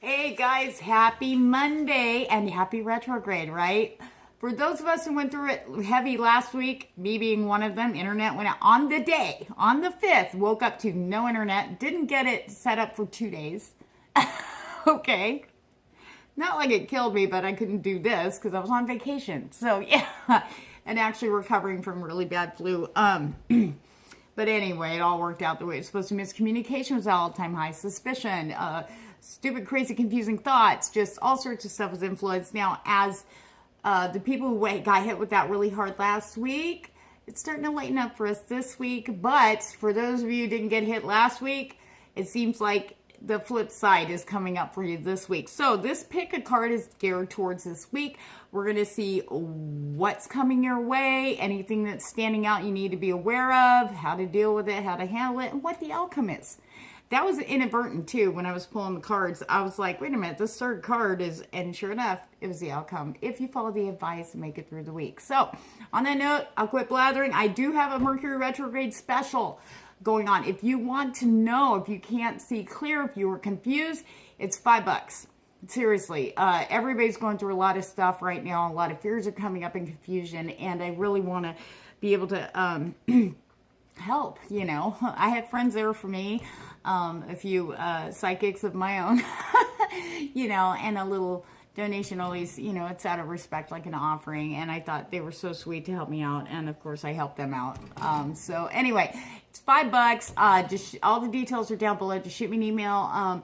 Hey guys, happy Monday and happy retrograde, right? For those of us who went through it heavy last week, me being one of them, internet went out on the day, on the 5th, woke up to no internet, didn't get it set up for 2 days. Okay. Not like it killed me, but I couldn't do this because I was on vacation. So yeah, and actually recovering from really bad flu. But anyway, it all worked out the way it's supposed to. Miscommunication was at all-time high. Suspicion, stupid, crazy, confusing thoughts, just all sorts of stuff was influenced. Now, as the people who got hit with that really hard last week, it's starting to lighten up for us this week. But for those of you who didn't get hit last week, it seems like the flip side is coming up for you this week. So this pick a card is geared towards this week. We're going to see what's coming your way, anything that's standing out you need to be aware of, how to deal with it, how to handle it, and what the outcome is. That was inadvertent too. When I was pulling the cards, I was like, wait a minute, this third card is, and sure enough, it was the outcome. If you follow the advice and make it through the week. So on that note, I'll quit blathering. I do have a Mercury retrograde special going on. If you want to know, if you can't see clear, if you were confused, it's $5. Seriously, everybody's going through a lot of stuff right now. A lot of fears are coming up and confusion, and I really want to be able to help. You know, I have friends there for me, a few psychics of my own, you know, and a little donation always, you know, it's out of respect, like an offering, and I thought they were so sweet to help me out, and of course I helped them out. So anyway, it's $5. Just all the details are down below. Just shoot me an email.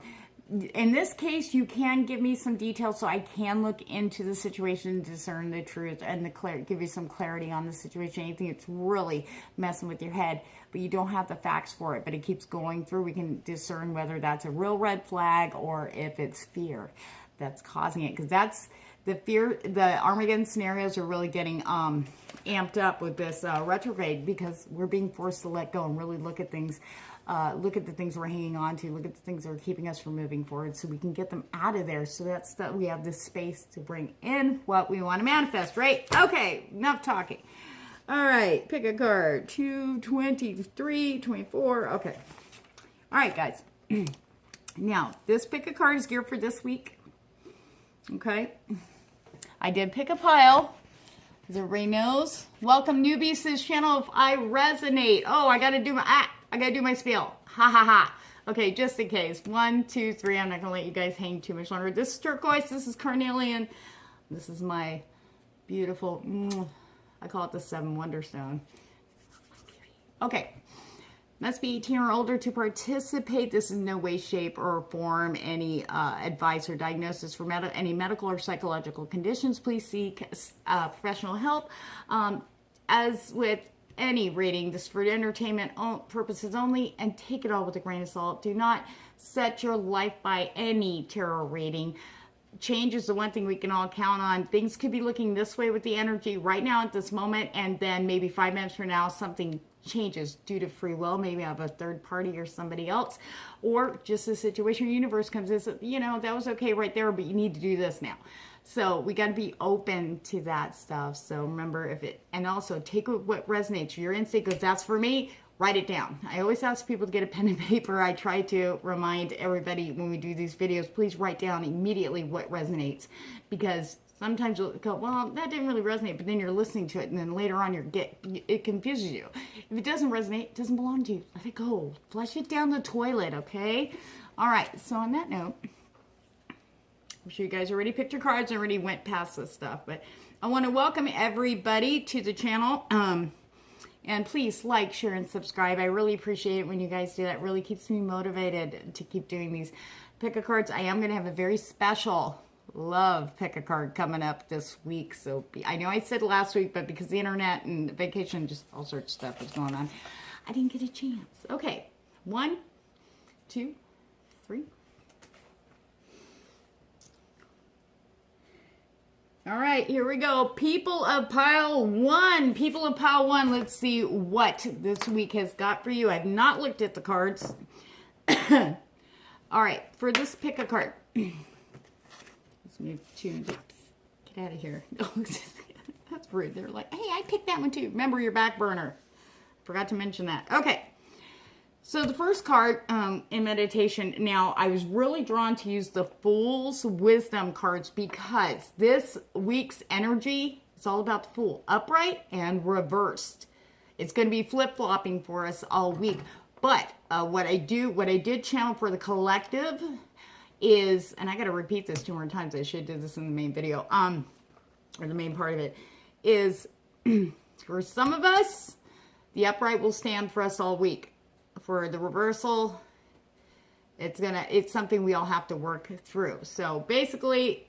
In this case, you can give me some details so I can look into the situation, discern the truth, and give you some clarity on the situation. Anything that's really messing with your head, but you don't have the facts for it, but it keeps going through. We can discern whether that's a real red flag or if it's fear that's causing it, because that's the fear. The Armageddon scenarios are really getting amped up with this retrograde, because we're being forced to let go and really look at things. Look at the things we're hanging on to. Look at the things that are keeping us from moving forward, so we can get them out of there. So that's that we have this space to bring in what we want to manifest, right? Okay, enough talking. All right, pick a card. 2, 23, 24. Okay. All right, guys. Now, this pick a card is geared for this week. Okay. I did pick a pile. As everybody knows. Welcome newbies to this channel. If I resonate. Oh, I gotta do my spiel. Ha ha ha. Okay, just in case. 1, 2, 3. I'm not gonna let you guys hang too much longer. This is turquoise. This is carnelian. This is my beautiful, I call it the 7 Wonder Stone. Okay. Must be 18 or older to participate. This is in no way, shape, or form any advice or diagnosis for any medical or psychological conditions. Please seek professional help. As with any reading, this is for entertainment purposes only, and take it all with a grain of salt. Do not set your life by any tarot reading. Change is the one thing we can all count on. Things could be looking this way with the energy right now at this moment, and then maybe 5 minutes from now something changes due to free will. Maybe I have a third party or somebody else, or just a situation, universe comes in, you know, that was okay right there, but you need to do this now. So we got to be open to that stuff. So remember, and also take what resonates. Your instinct goes, that's for me. Write it down. I always ask people to get a pen and paper. I try to remind everybody when we do these videos, please write down immediately what resonates, because sometimes you'll go, well, that didn't really resonate, but then you're listening to it, and then later on it confuses you. If it doesn't resonate, it doesn't belong to you. Let it go. Flush it down the toilet, okay? All right, so on that note, I'm sure you guys already picked your cards and already went past this stuff, but I want to welcome everybody to the channel. And please like, share, and subscribe. I really appreciate it when you guys do that. It really keeps me motivated to keep doing these pick-a-cards. I am going to have a very special love pick-a-card coming up this week. So I know I said last week, but because the internet and vacation, just all sorts of stuff was going on, I didn't get a chance. Okay, 1, 2, 3. All right, here we go. People of pile 1. People of pile 1, let's see what this week has got for you. I've not looked at the cards. All right, for this pick a card. Let's move to, get out of here. That's rude. They're like, hey, I picked that one too. Remember your back burner. Forgot to mention that. Okay. So the first card in meditation, now I was really drawn to use the Fool's Wisdom cards because this week's energy is all about the Fool, upright and reversed. It's going to be flip-flopping for us all week. But what I did channel for the collective is, and I got to repeat this 2 more times. I should have did this in the main video, or the main part of it, is for some of us, the upright will stand for us all week. For the reversal, it's something we all have to work through. So basically,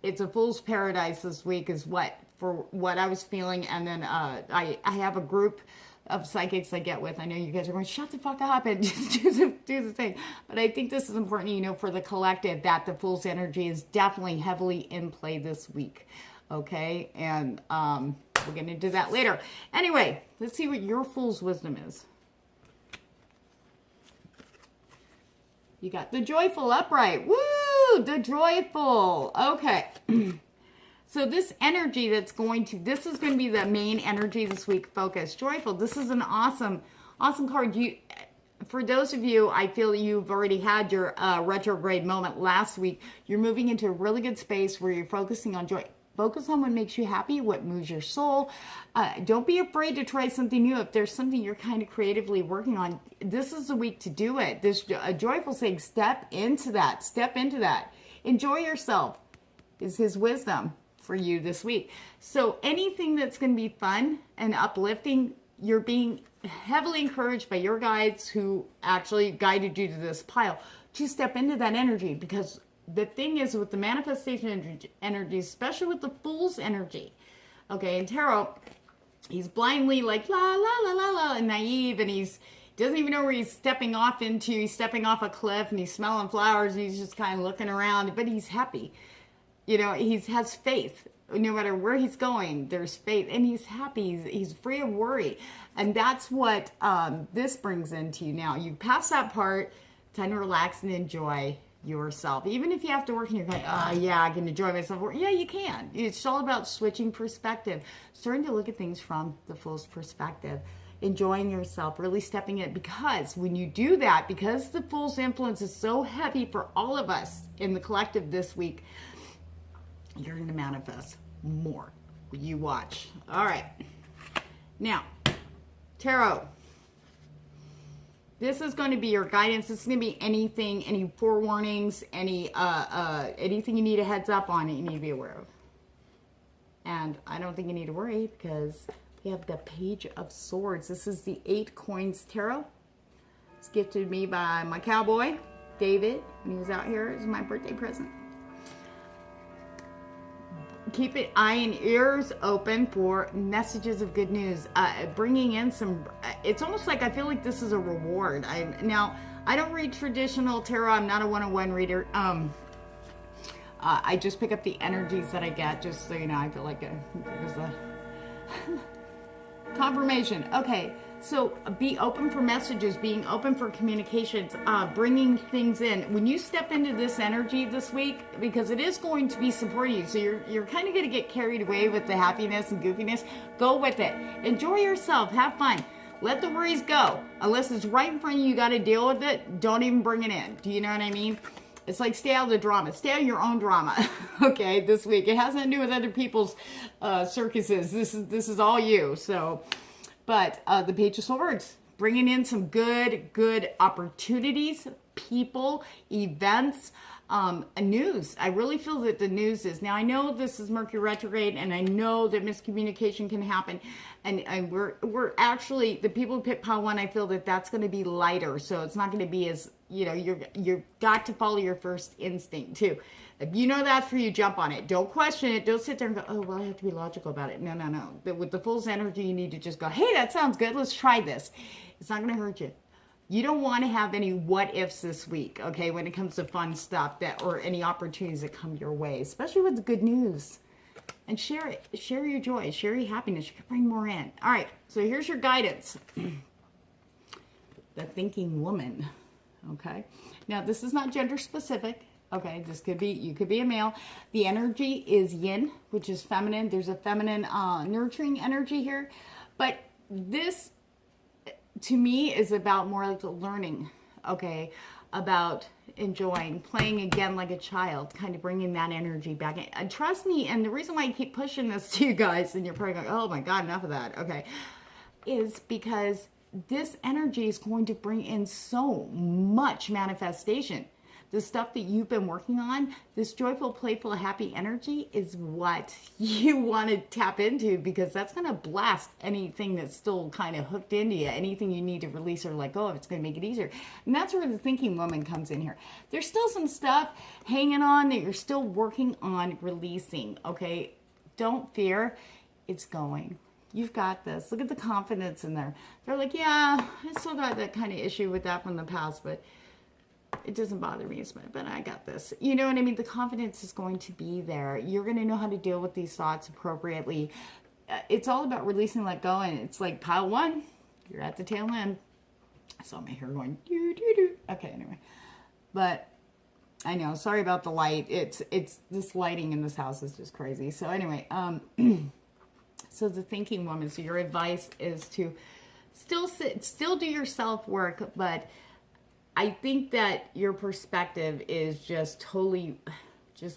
it's a fool's paradise this week is what I was feeling. And then I have a group of psychics I get with. I know you guys are going, shut the fuck up and just do the thing. But I think this is important, for the collective, that the fool's energy is definitely heavily in play this week. Okay, and we're going to do that later. Anyway, let's see what your fool's wisdom is. You got the joyful upright. Woo! The joyful. Okay. So this energy this is going to be the main energy this week. Focus. Joyful. This is an awesome card. For those of you, I feel you've already had your retrograde moment last week. You're moving into a really good space where you're focusing on joy. Focus on what makes you happy, what moves your soul. Don't be afraid to try something new. If there's something you're kind of creatively working on, this is the week to do it. This joyful saying, step into that. Step into that. Enjoy yourself is his wisdom for you this week. So anything that's going to be fun and uplifting, you're being heavily encouraged by your guides who actually guided you to this pile to step into that energy, because the thing is with the manifestation energy, especially with the Fool's energy, okay, in tarot, he's blindly like la la la la la and naive, and he doesn't even know where he's stepping off into. He's stepping off a cliff and he's smelling flowers and he's just kind of looking around, but he's happy. He has faith. No matter where he's going, there's faith, and he's happy. He's free of worry, and that's what this brings into you. Now you pass that part, time to relax and enjoy yourself. Even if you have to work and you're going, oh yeah, I can enjoy myself. Yeah, you can. It's all about switching perspective, starting to look at things from the Fool's perspective, enjoying yourself, really stepping in. Because when you do that, because the Fool's influence is so heavy for all of us in the collective this week, you're going to manifest more. You watch. All right. Now, tarot. This is going to be your guidance. This is going to be anything, any forewarnings, anything you need a heads up on that you need to be aware of. And I don't think you need to worry because we have the Page of Swords. This is the 8 Coins Tarot. It's gifted to me by my cowboy, David, when he was out here. It was my birthday present. Keep an eye and ears open for messages of good news. Bringing in some, it's almost like I feel like this is a reward. Now, I don't read traditional tarot. I'm not a 101 reader. I just pick up the energies that I get, just so you know. I feel like it was a confirmation. Okay, so be open for messages, being open for communications, bringing things in. When you step into this energy this week, because it is going to be supporting you, so you're kind of going to get carried away with the happiness and goofiness. Go with it. Enjoy yourself. Have fun. Let the worries go. Unless it's right in front of you, you got to deal with it. Don't even bring it in. Do you know what I mean? It's like stay out of the drama. Stay out of your own drama. Okay, this week. It has nothing to do with other people's circuses. This is all you. So, but the Page of Swords, bringing in some good opportunities, people, events, news. I really feel that the news is, now I know this is Mercury retrograde, and I know that miscommunication can happen, and we're actually, the people who pick pile 1, I feel that that's going to be lighter, so it's not going to be as, you've got to follow your first instinct too. If you know that's for you, jump on it. Don't question it. Don't sit there and go, oh, well, I have to be logical about it. No. With the Fool's energy, you need to just go, hey, that sounds good. Let's try this. It's not going to hurt you. You don't want to have any what ifs this week, okay, when it comes to fun stuff or any opportunities that come your way, especially with the good news. And share it. Share your joy. Share your happiness. You can bring more in. All right, so here's your guidance. The Thinking Woman, okay? Now, this is not gender specific, okay? This could be, you could be a male. The energy is yin, which is feminine. There's a feminine nurturing energy here. But this to me is about more like learning, okay, about enjoying, playing again like a child, kind of bringing that energy back in. And trust me, and the reason why I keep pushing this to you guys, and you're probably going, oh my God, enough of that, okay, is because this energy is going to bring in so much manifestation. The stuff that you've been working on, this joyful, playful, happy energy is what you want to tap into, because that's going to blast anything that's still kind of hooked into you, anything you need to release or let go of. It's going to make it easier. And that's where the thinking woman comes in here. There's still some stuff hanging on that you're still working on releasing, okay? Don't fear. It's going. You've got this. Look at the confidence in there. They're like, yeah, I still got that kind of issue with that from the past, but it doesn't bother me as much, but I got this. You know what I mean? The confidence is going to be there. You're going to know how to deal with these thoughts appropriately. It's all about releasing, let go, and it's like pile one, you're at the tail end. I saw my hair going, doo, doo, doo. Okay, anyway. But I know, sorry about the light. It's this lighting in this house is just crazy. So anyway, so the thinking woman, so your advice is to still do your self-work, but I think that your perspective is just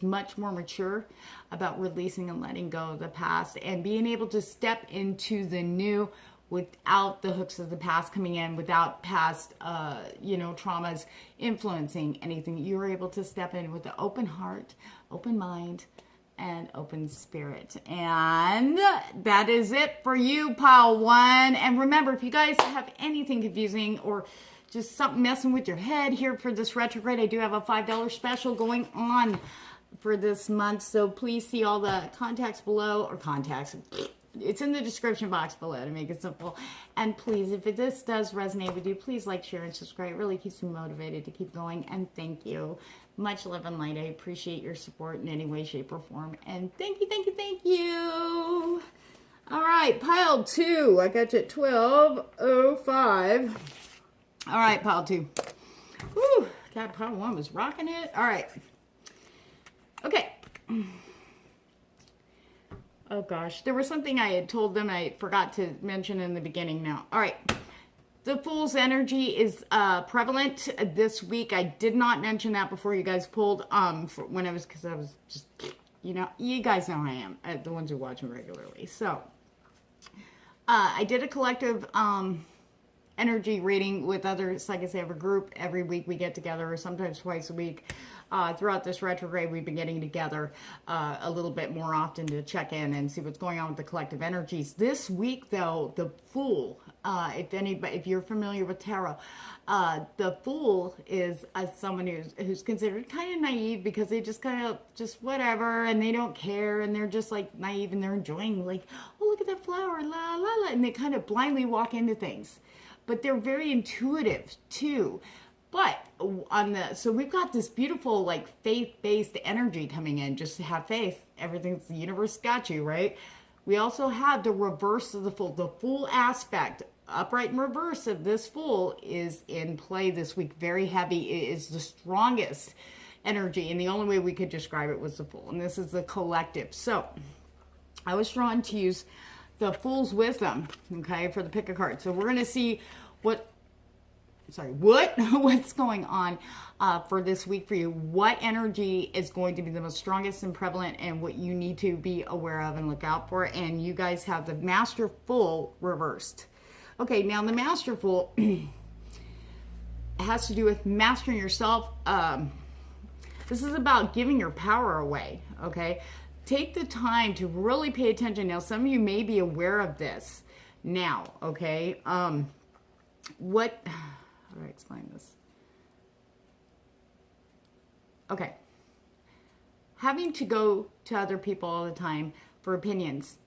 much more mature about releasing and letting go of the past and being able to step into the new without the hooks of the past coming in, without past, traumas influencing anything. You're able to step in with an open heart, open mind, and open spirit. And that is it for you, pile one. And remember, if you guys have anything confusing or just something messing with your head here for this retrograde, I do have a $5 special going on for this month. So please see all the contacts below, or contacts. It's in the description box below to make it simple. And please, if this does resonate with you, please like, share, and subscribe. It really keeps me motivated to keep going. And thank you. Much love and light. I appreciate your support in any way, shape, or form. And thank you, thank you, thank you. All right, pile two. I got you at 12:05. All right, pile two. Whew, God, pile one was rocking it. All right. Okay. Oh, gosh. There was something I had told them I forgot to mention in the beginning now. All right. The Fool's energy is prevalent this week. I did not mention that before you guys pulled because I was just, you guys know how I am, the ones who watch me regularly. So, I did a collective energy reading with others. Like I say, I have a group every week. We get together, or sometimes twice a week. Throughout this retrograde, we've been getting together a little bit more often to check in and see what's going on with the collective energies. This week, though, the Fool, if you're familiar with tarot, the Fool is someone who's considered kind of naive, because they just kind of just whatever, and they don't care, and they're just like naive, and they're enjoying, like, oh, look at that flower, la la la, and they kind of blindly walk into things. But they're very intuitive too. But so we've got this beautiful, like, faith-based energy coming in. Just have faith. Everything's, the universe got you, right? We also have the reverse of the Fool. The Fool aspect, upright and reverse of this Fool, is in play this week. Very heavy. It is the strongest energy. And the only way we could describe it was the Fool. And this is the collective. So I was drawn to use the Fool's wisdom, okay, for the pick a card. So we're going to see what's going on for this week for you. What energy is going to be the most strongest and prevalent, and what you need to be aware of and look out for. And you guys have the Master Fool reversed. Okay, now the Master Fool has to do with mastering yourself. This is about giving your power away, okay? Take the time to really pay attention. Now, some of you may be aware of this now, okay? How do I explain this? Okay. Having to go to other people all the time for opinions,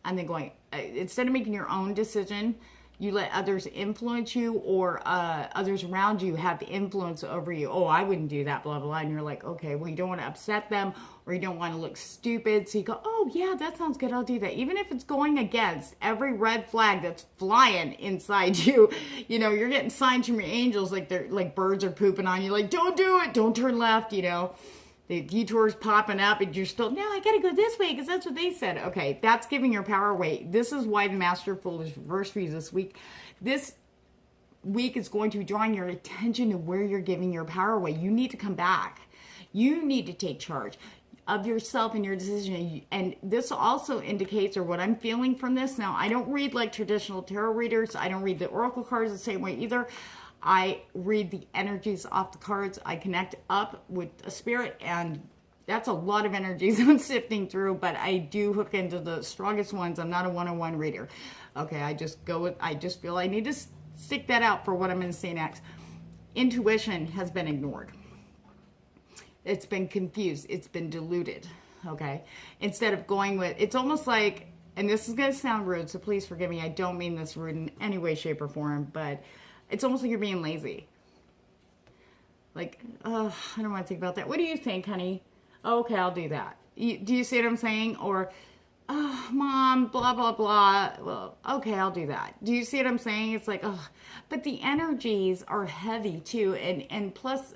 and then going, instead of making your own decision, you let others influence you, or others around you have influence over you. Oh, I wouldn't do that, blah, blah, blah. And you're like, okay, well, you don't want to upset them, or you don't want to look stupid. So you go, oh, yeah, that sounds good. I'll do that. Even if it's going against every red flag that's flying inside you. You're getting signs from your angels, like they're like birds are pooping on you. Like, don't do it. Don't turn left, The detour's popping up, and you're still, no, I got to go this way because that's what they said. Okay, that's giving your power away. This is why the Master Fool is reversed for you this week. This week is going to be drawing your attention to where you're giving your power away. You need to come back. You need to take charge of yourself and your decision. And this also indicates, or what I'm feeling from this, now I don't read like traditional tarot readers. I don't read the oracle cards the same way either. I read the energies off the cards. I connect up with a spirit, and that's a lot of energies I'm sifting through, but I do hook into the strongest ones. I'm not a one-on-one reader. Okay, I just feel I need to stick that out for what I'm going to say next. Intuition has been ignored. It's been confused. It's been diluted. Okay, instead of going with, it's almost like, and this is going to sound rude, so please forgive me. I don't mean this rude in any way, shape, or form, but it's almost like you're being lazy. Like, I don't want to think about that. What do you think, honey? Oh, okay, I'll do that. Do you see what I'm saying? Or, oh, mom, blah, blah, blah. Well, okay, I'll do that. Do you see what I'm saying? It's like, oh, but the energies are heavy too. And plus,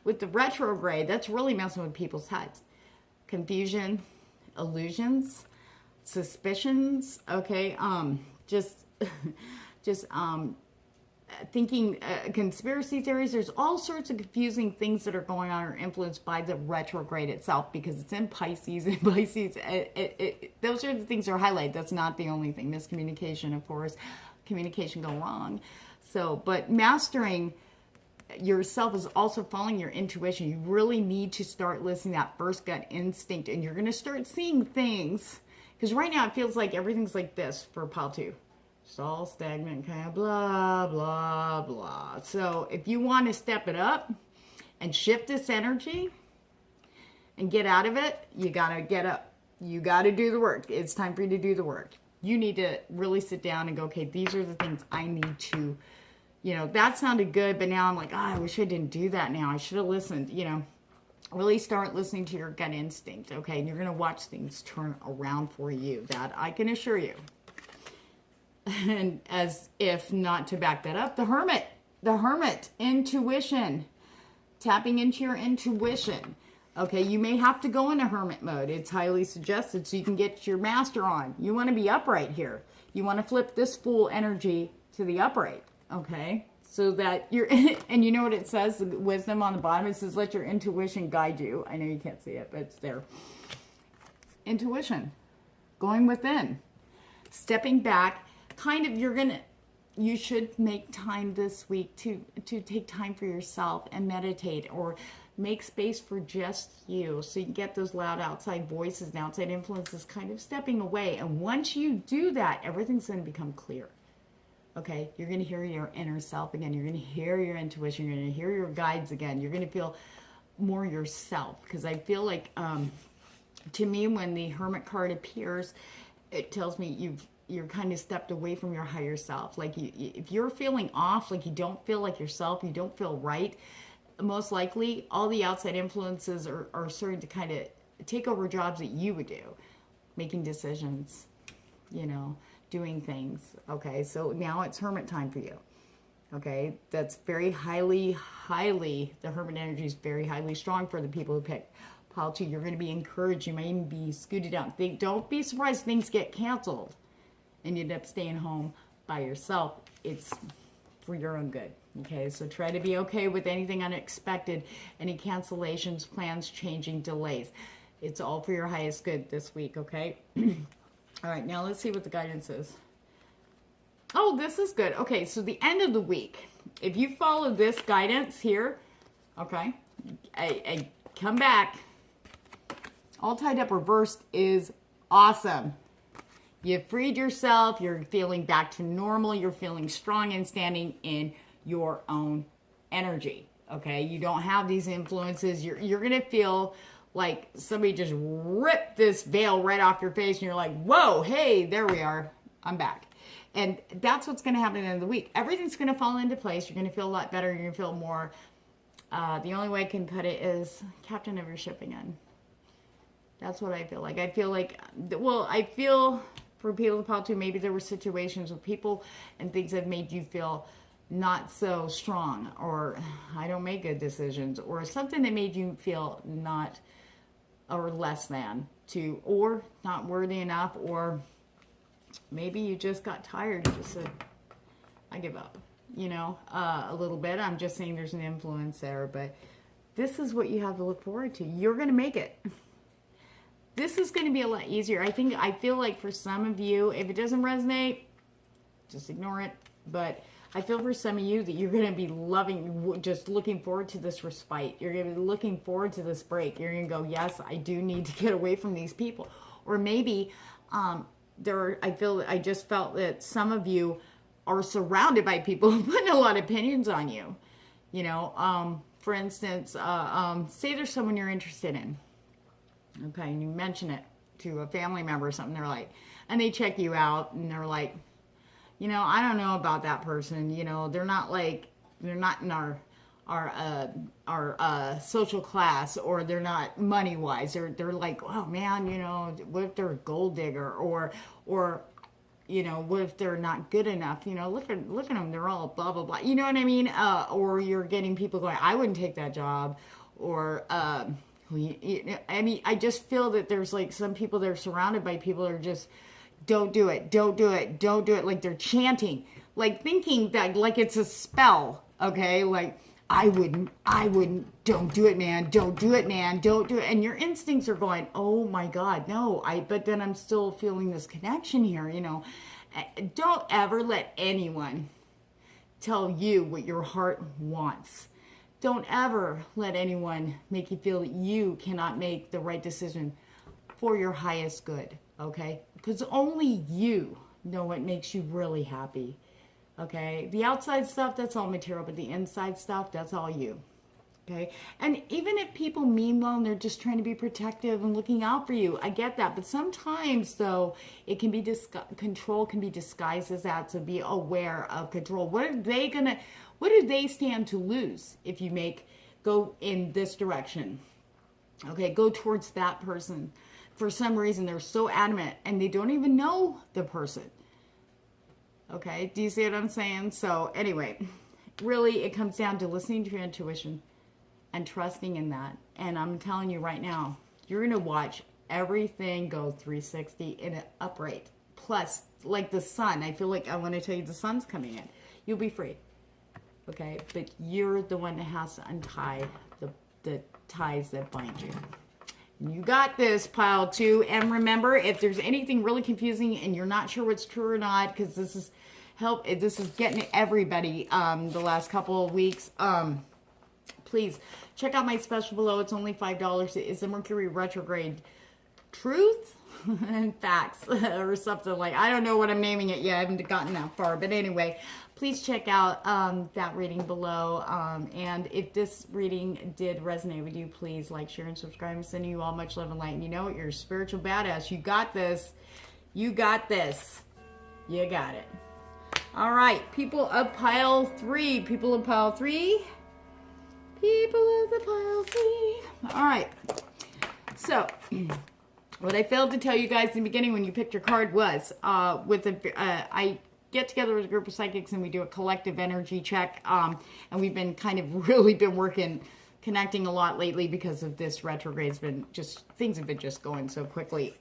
with the retrograde, that's really messing with people's heads. Confusion, illusions, suspicions, okay? Just thinking conspiracy theories. There's all sorts of confusing things that are going on or influenced by the retrograde itself, because it's in Pisces, and Pisces, those are the things that are highlighted. That's not the only thing. Miscommunication, of course, communication go wrong. So, but mastering yourself is also following your intuition. You really need to start listening to that first gut instinct, and you're going to start seeing things, because right now it feels like everything's like this for pile 2. It's all stagnant, kind of blah, blah, blah. So if you want to step it up and shift this energy and get out of it, you got to get up. You got to do the work. It's time for you to do the work. You need to really sit down and go, okay, these are the things I need to, that sounded good, but now I'm like, I wish I didn't do that now. I should have listened, Really start listening to your gut instinct, okay? And you're going to watch things turn around for you. That I can assure you. And as if not to back that up, the hermit, intuition, tapping into your intuition. Okay, you may have to go into hermit mode. It's highly suggested so you can get your master on. You want to be upright here. You want to flip this full energy to the upright. Okay, so that you're, and you know what it says, the wisdom on the bottom, it says, let your intuition guide you. I know you can't see it, but it's there. Intuition, going within, stepping back. Kind of, you should make time this week to take time for yourself and meditate, or make space for just you, so you get those loud outside voices and outside influences kind of stepping away. And once you do that, everything's going to become clear. Okay, you're going to hear your inner self again. You're going to hear your intuition. You're going to hear your guides again. You're going to feel more yourself, because I feel like, to me, when the Hermit card appears, it tells me you're kind of stepped away from your higher self. Like if you're feeling off, like you don't feel like yourself, you don't feel right, most likely all the outside influences are starting to kind of take over jobs that you would do, making decisions, doing things. Okay, so now it's Hermit time for you. Okay, that's very highly, the Hermit energy is very highly strong for the people who pick pile 2. You're going to be encouraged. You may even be scooted out. Don't be surprised if things get canceled and you end up staying home by yourself. It's for your own good. Okay, so try to be okay with anything unexpected, any cancellations, plans changing, delays. It's all for your highest good this week, okay? All right, now let's see what the guidance is. Oh, this is good. Okay, so the end of the week, if you follow this guidance here, okay, I come back, all tied up reversed is awesome. You freed yourself. You're feeling back to normal. You're feeling strong and standing in your own energy. Okay, you don't have these influences. You're gonna feel like somebody just ripped this veil right off your face, and you're like, whoa, hey, there we are. I'm back. And that's what's gonna happen at the end of the week. Everything's gonna fall into place. You're gonna feel a lot better. You're gonna feel more. The only way I can put it is captain of your ship again. That's what I feel like. I feel like, well, I feel for people to pile 2, maybe there were situations with people and things that made you feel not so strong, or I don't make good decisions, or something that made you feel not, or less than, to, or not worthy enough, or maybe you just got tired and just said, I give up. a little bit. I'm just saying there's an influence there, but this is what you have to look forward to. You're going to make it. This is going to be a lot easier. I feel like for some of you, if it doesn't resonate, just ignore it. But I feel for some of you that you're going to be loving, just looking forward to this respite. You're going to be looking forward to this break. You're going to go, yes, I do need to get away from these people. Or maybe I just felt that some of you are surrounded by people who put a lot of opinions on you. For instance, say there's someone you're interested in. Okay, and you mention it to a family member or something. They're like, and they check you out, and they're like, I don't know about that person. They're not in our social class, or they're not money wise. They're like, oh man, what if they're a gold digger, or what if they're not good enough? Look at them. They're all blah, blah, blah. You know what I mean? Or you're getting people going, I wouldn't take that job. Or, I just feel that there's like some people that are surrounded by people that are just, don't do it, don't do it, don't do it. Like they're chanting, like thinking that like it's a spell. Okay. Like I wouldn't, don't do it, man. Don't do it, man. Don't do it. And your instincts are going, oh my God, no, but then I'm still feeling this connection here, Don't ever let anyone tell you what your heart wants. Don't ever let anyone make you feel that you cannot make the right decision for your highest good, okay? Because only you know what makes you really happy, okay? The outside stuff, that's all material, but the inside stuff, that's all you, okay? And even if people mean well and they're just trying to be protective and looking out for you, I get that. But sometimes, though, it can be control can be disguised as that, so be aware of control. What do they stand to lose if you go in this direction? Okay, go towards that person. For some reason, they're so adamant and they don't even know the person. Okay, do you see what I'm saying? So anyway, really it comes down to listening to your intuition and trusting in that. And I'm telling you right now, you're going to watch everything go 360 in an upright. Plus, like the sun, I feel like I want to tell you the sun's coming in. You'll be free. Okay, but you're the one that has to untie the ties that bind you. You got this, pile 2. And remember, if there's anything really confusing and you're not sure what's true or not, because this is getting everybody the last couple of weeks, please check out my special below. It's only $5. It is the Mercury retrograde truth and facts or something like, I don't know what I'm naming it yet. I haven't gotten that far, but anyway, please check out that reading below. And if this reading did resonate with you, please like, share, and subscribe. I'm sending you all much love and light. And you know what? You're a spiritual badass. You got this. You got this. You got it. All right, people of pile 3. People of pile 3. People of the pile 3. All right. So what I failed to tell you guys in the beginning when you picked your card was I get together with a group of psychics and we do a collective energy check. And we've been connecting a lot lately because of this retrograde. Things have been just going so quickly.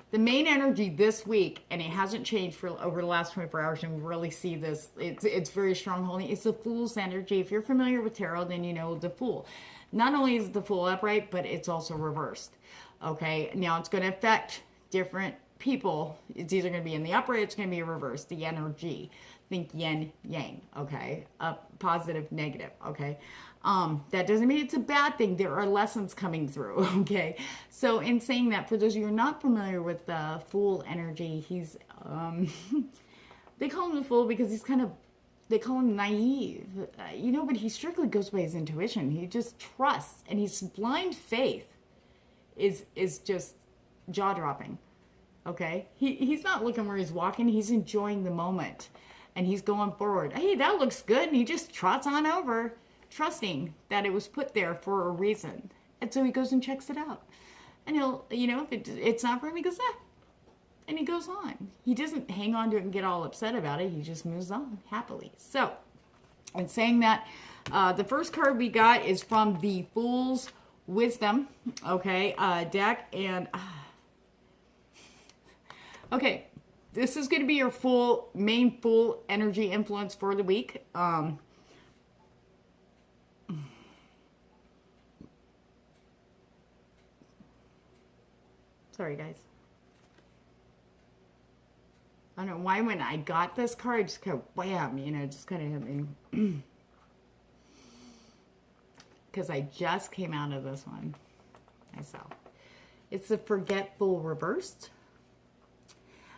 The main energy this week, and it hasn't changed for over the last 24 hours, and we really see this, it's very strong holding. It's the Fool's energy. If you're familiar with tarot, then you know the Fool. Not only is it the Fool upright, but it's also reversed. Okay, now it's going to affect different people. It's either going to be in the upright, it's going to be reversed, the energy. Think yin, yang, okay? Up, positive, negative, okay? That doesn't mean it's a bad thing. There are lessons coming through, okay? So in saying that, for those of you who are not familiar with the Fool energy, he's, they call him the Fool because they call him naive, but he strictly goes by his intuition. He just trusts, and his blind faith is just jaw-dropping, okay? He's not looking where he's walking. He's enjoying the moment, and he's going forward. Hey, that looks good, and he just trots on over, trusting that it was put there for a reason. And so he goes and checks it out. And he'll, if it's not for him, he goes, and he goes on. He doesn't hang on to it and get all upset about it. He just moves on happily. So, in saying that, the first card we got is from the Fool's Wisdom, okay, deck. And, okay, this is going to be your main full energy influence for the week. Sorry, guys. I don't know why when I got this card, just kind of wham, you know, just kind of hit me. Because I just came out of this one myself. It's the forgetful reversed.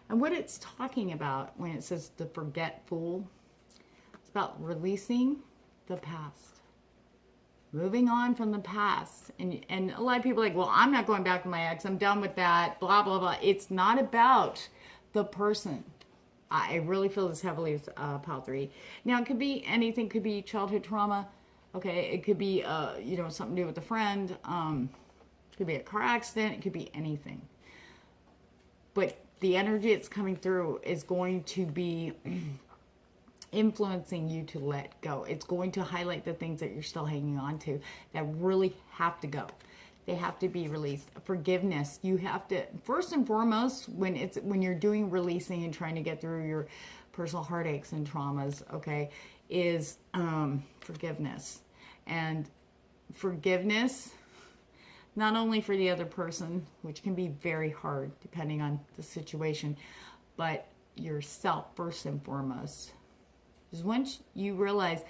And what it's talking about when it says the forgetful, it's about releasing the past. Moving on from the past. And a lot of people are like, well, I'm not going back to my ex. I'm done with that. Blah, blah, blah. It's not about the person. I really feel this heavily with pile 3. Now, it could be anything. It could be childhood trauma. Okay, it could be, you know, something to do with a friend. It could be a car accident. It could be anything. But the energy that's coming through is going to be influencing you to let go. It's going to highlight the things that you're still hanging on to that really have to go. They have to be released. Forgiveness. You have to, first and foremost, when you're doing releasing and trying to get through your personal heartaches and traumas, okay, is forgiveness. And forgiveness, not only for the other person, which can be very hard depending on the situation, but yourself first and foremost. Because once you realize,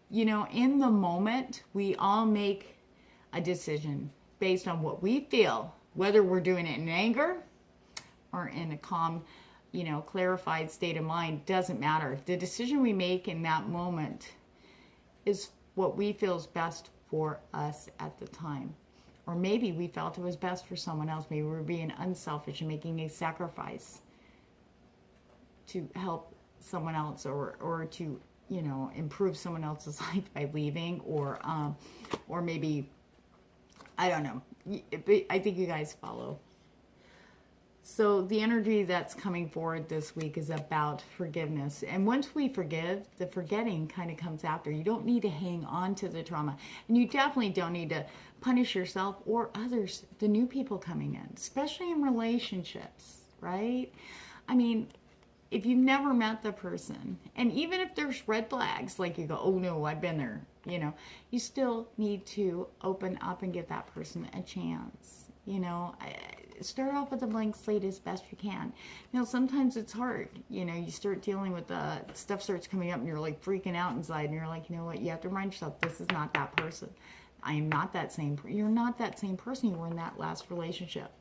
you know, in the moment, we all make a decision based on what we feel, whether we're doing it in anger or in a calm, you know, clarified state of mind, doesn't matter. The decision we make in that moment is what we feel is best for us at the time. Or maybe we felt it was best for someone else. Maybe we were being unselfish and making a sacrifice to help someone else or to, you know, improve someone else's life by leaving, or maybe, I don't know. I think you guys follow. So the energy that's coming forward this week is about forgiveness. And once we forgive, the forgetting kind of comes after. You don't need to hang on to the trauma. And you definitely don't need to punish yourself or others, the new people coming in, especially in relationships, right? I mean, if you've never met the person, and even if there's red flags, like you go, oh no, I've been there, you know, you still need to open up and give that person a chance. You know, start off with a blank slate as best you can. You know, sometimes it's hard. You know, you start dealing with stuff starts coming up and you're like freaking out inside, and you're like, you know what, you have to remind yourself, this is not that person. I am not that same, you're not that same person you were in that last relationship.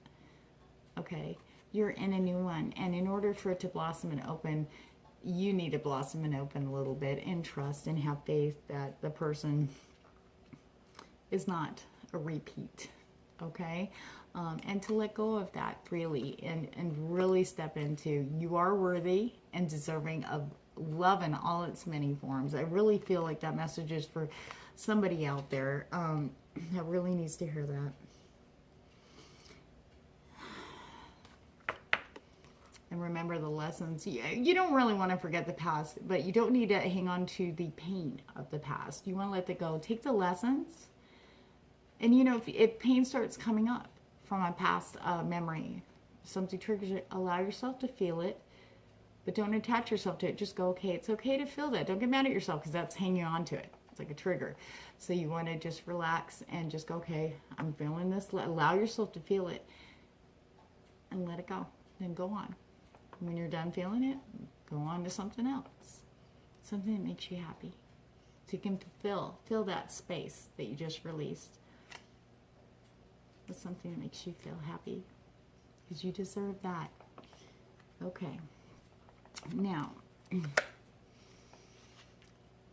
Okay? You're in a new one. And in order for it to blossom and open, you need to blossom and open a little bit and trust and have faith that the person is not a repeat. Okay? And to let go of that freely and really step into, you are worthy and deserving of love in all its many forms. I really feel like that message is for somebody out there that really needs to hear that. And remember the lessons. You don't really want to forget the past, but you don't need to hang on to the pain of the past. You want to let it go. Take the lessons. And, you know, if pain starts coming up from a past memory, something triggers it, allow yourself to feel it, but don't attach yourself to it. Just go, okay, it's okay to feel that. Don't get mad at yourself because that's hanging on to it. It's like a trigger. So you want to just relax and just go, okay, I'm feeling this. Allow yourself to feel it and let it go. Then go on. When you're done feeling it, go on to something else. Something that makes you happy. So you can fill that space that you just released with something that makes you feel happy. Because you deserve that. Okay. Now, all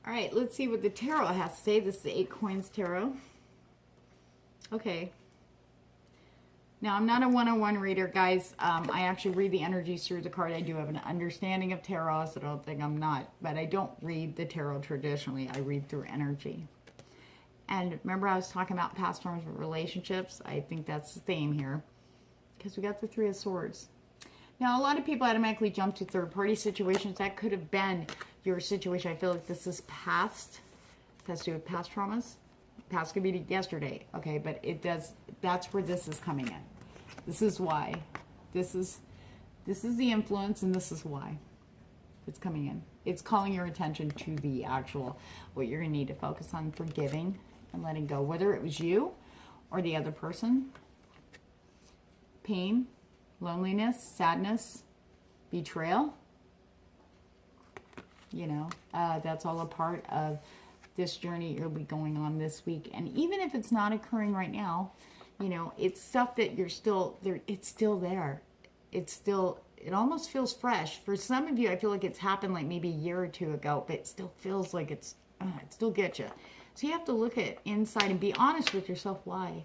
right, let's see what the tarot has to say. This is the 8 Coins Tarot. Okay. Now, I'm not a one-on-one reader, guys. I actually read the energies through the card. I do have an understanding of tarot, so don't think I'm not. But I don't read the tarot traditionally. I read through energy. And remember I was talking about past terms of relationships? I think that's the theme here. Because we got the 3 of Swords. Now, a lot of people automatically jump to third-party situations. That could have been your situation. I feel like this is past. It has to do with past traumas. Past could be yesterday. Okay, but it does. That's where this is coming in. This is why. This This is the influence, and this is why it's coming in. It's calling your attention to the actual, what you're going to need to focus on, forgiving and letting go, whether it was you or the other person. Pain, loneliness, sadness, betrayal. You know, that's all a part of this journey you'll be going on this week. And even if it's not occurring right now, you know, it's stuff that you're still there. It's still there. It's still, it almost feels fresh. For some of you, I feel like it's happened like maybe a year or two ago, but it still feels like it still gets you. So you have to look at inside and be honest with yourself. Why?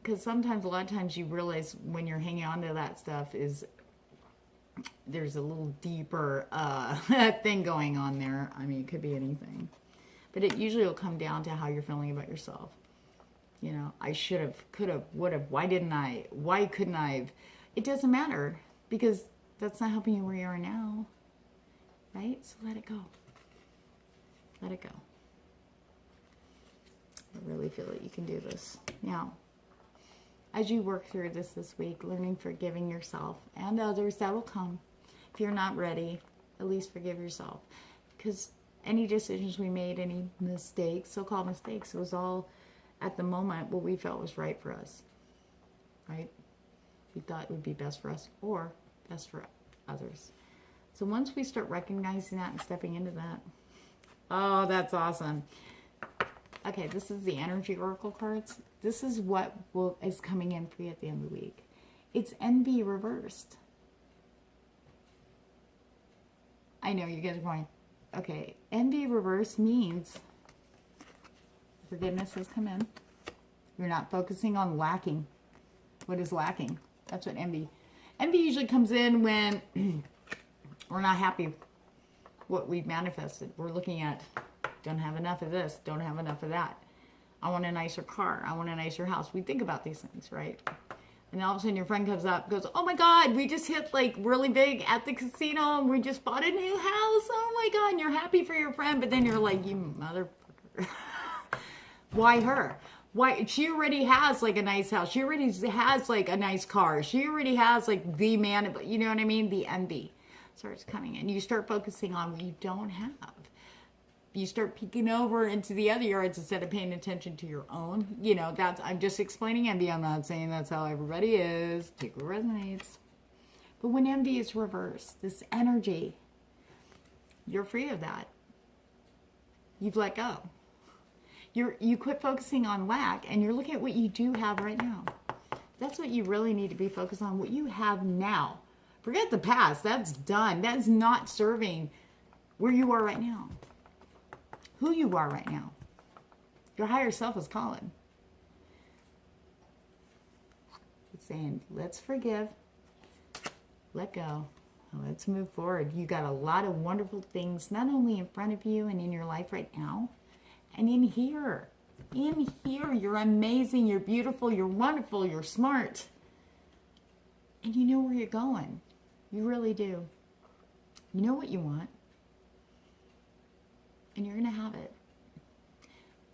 Because sometimes, a lot of times you realize when you're hanging on to that stuff is there's a little deeper thing going on there. I mean, it could be anything. But it usually will come down to how you're feeling about yourself. You know, I should have, could have, would have, why didn't I? Why couldn't I have? It doesn't matter, because that's not helping you where you are now. Right? So let it go. Let it go. I really feel that you can do this. Now, as you work through this week, learning forgiving yourself and others, that will come. If you're not ready, at least forgive yourself. Because any decisions we made, any mistakes, so-called mistakes, it was all at the moment what we felt was right for us. Right? We thought it would be best for us or best for others. So once we start recognizing that and stepping into that, oh, that's awesome. Okay, this is the energy oracle cards. This is what is coming in for you at the end of the week. It's envy reversed. I know you guys are going, okay, envy reversed means forgiveness has come in. You're not focusing on lacking. What is lacking? That's what envy. Envy usually comes in when we're not happy what we've manifested. We're looking at, don't have enough of this, don't have enough of that. I want a nicer car. I want a nicer house. We think about these things, right? And all of a sudden your friend comes up, goes, oh my God, we just hit like really big at the casino and we just bought a new house. Oh my God, and you're happy for your friend, but then you're like, you motherfucker. Why her? Why? She already has like a nice house. She already has like a nice car. She already has like the man, you know what I mean? The envy starts coming in. You start focusing on what you don't have. You start peeking over into the other yards instead of paying attention to your own. You know, I'm just explaining envy. I'm not saying that's how everybody is. Take what resonates. But when envy is reversed, this energy, you're free of that. You've let go. You quit focusing on lack and you're looking at what you do have right now. That's what you really need to be focused on, what you have now. Forget the past. That's done. That's not serving where you are right now. Who you are right now. Your higher self is calling. It's saying, let's forgive, let go, and let's move forward. You got a lot of wonderful things, not only in front of you and in your life right now, and in here. In here, you're amazing, you're beautiful, you're wonderful, you're smart. And you know where you're going. You really do. You know what you want. And you're going to have it.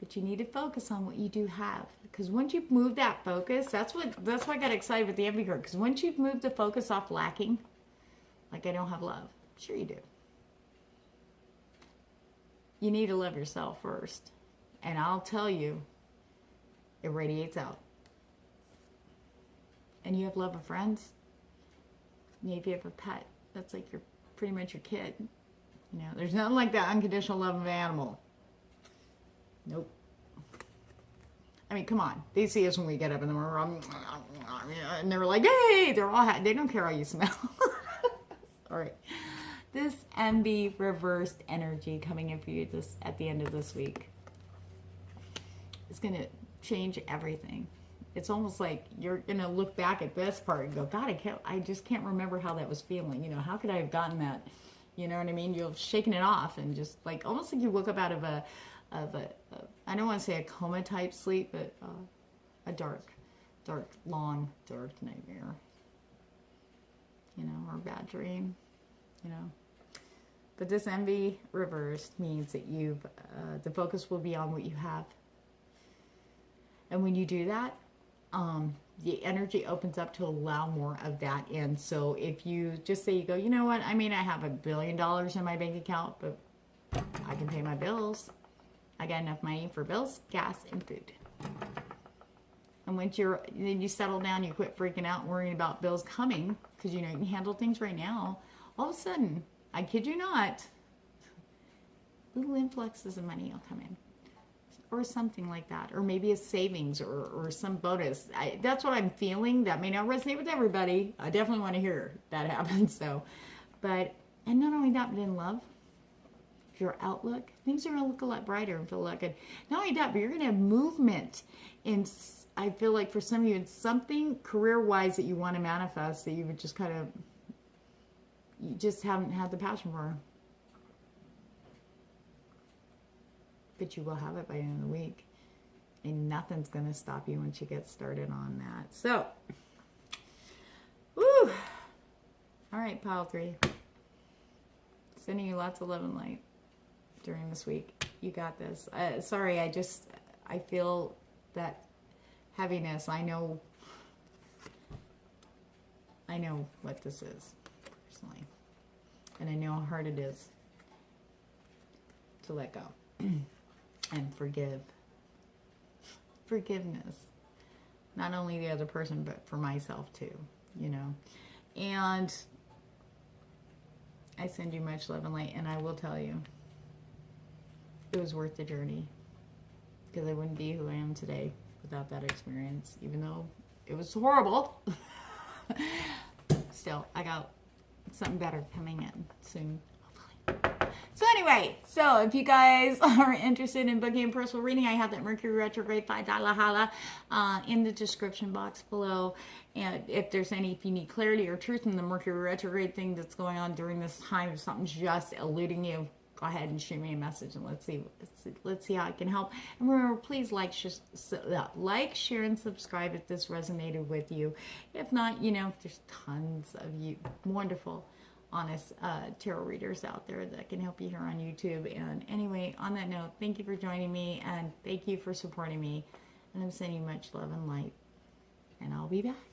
But you need to focus on what you do have. Because once you've moved that focus, that's why I got excited with the envy card. Because once you've moved the focus off lacking, like I don't have love. Sure you do. You need to love yourself first. And I'll tell you, it radiates out. And you have love of friends. Maybe you have a pet. That's like pretty much your kid. You know, there's nothing like that unconditional love of an animal. Nope. I mean, come on. They see us when we get up in the morning, and they're like, hey, they're all happy. They don't care how you smell. All right. This envy reversed energy coming in for you at the end of this week. It's going to change everything. It's almost like you're going to look back at this part and go, God, I just can't remember how that was feeling. You know, how could I have gotten that? You know what I mean? You're shaking it off and just like, almost like you woke up out of a I don't want to say a coma type sleep, but a dark, long, dark nightmare. You know, or a bad dream, you know. But this envy reversed means that the focus will be on what you have. And when you do that, the energy opens up to allow more of that in. So if you just say, you go, you know what, I mean, I have $1 billion in my bank account, but I can pay my bills. I got enough money for bills, gas, and food. And once then you settle down, you quit freaking out and worrying about bills coming, because you know you can handle things right now. All of a sudden, I kid you not, little influxes of money will come in. Or something like that. Or maybe a savings or some bonus. That's what I'm feeling. That may not resonate with everybody. I definitely want to hear that happen. So, and not only that, but in love, your outlook, things are going to look a lot brighter and feel a lot good. Not only that, but you're going to have movement. And I feel like for some of you, it's something career-wise that you want to manifest that you would just you just haven't had the passion for. But you will have it by the end of the week. And nothing's going to stop you once you get started on that. So, woo! All right, pile 3. Sending you lots of love and light during this week. You got this. Sorry, I feel that heaviness. I know what this is, personally. And I know how hard it is to let go. And forgive. Forgiveness. Not only the other person, but for myself too, you know. And I send you much love and light, and I will tell you, it was worth the journey. Because I wouldn't be who I am today without that experience, even though it was horrible. Still, I got something better coming in soon. So anyway, if you guys are interested in booking a personal reading, I have that Mercury retrograde $5 holla in the description box below. And if you need clarity or truth in the Mercury retrograde thing that's going on during this time, if something's just eluding you, go ahead and shoot me a message and let's see how I can help. And remember, please like, share, and subscribe if this resonated with you. If not, there's tons of you wonderful, honest tarot readers out there that can help you here on YouTube. And anyway, on that note, thank you for joining me and thank you for supporting me. And I'm sending you much love and light. And I'll be back.